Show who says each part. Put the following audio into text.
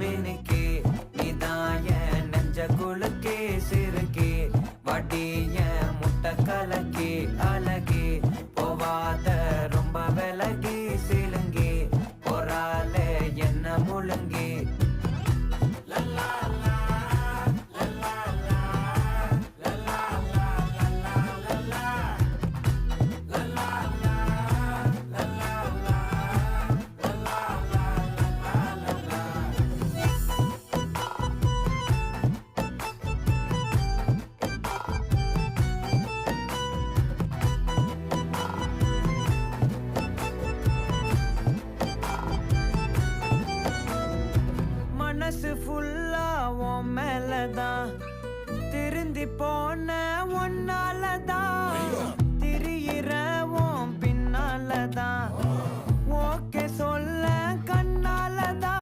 Speaker 1: மினுக்கே நீதான் என் நெஞ்ச குலுக்கே சிறுக்கே வடிய முட்டை கலக்கே அழகே போவாத ரொம்ப விலகி சிலுங்கி போறாலே என்ன முழுங்கி மனசு ஃபுல்லா உன் மேலதான் திருந்தி போன ஒன்னாலதான் திரியிற உன் பின்னாலதான்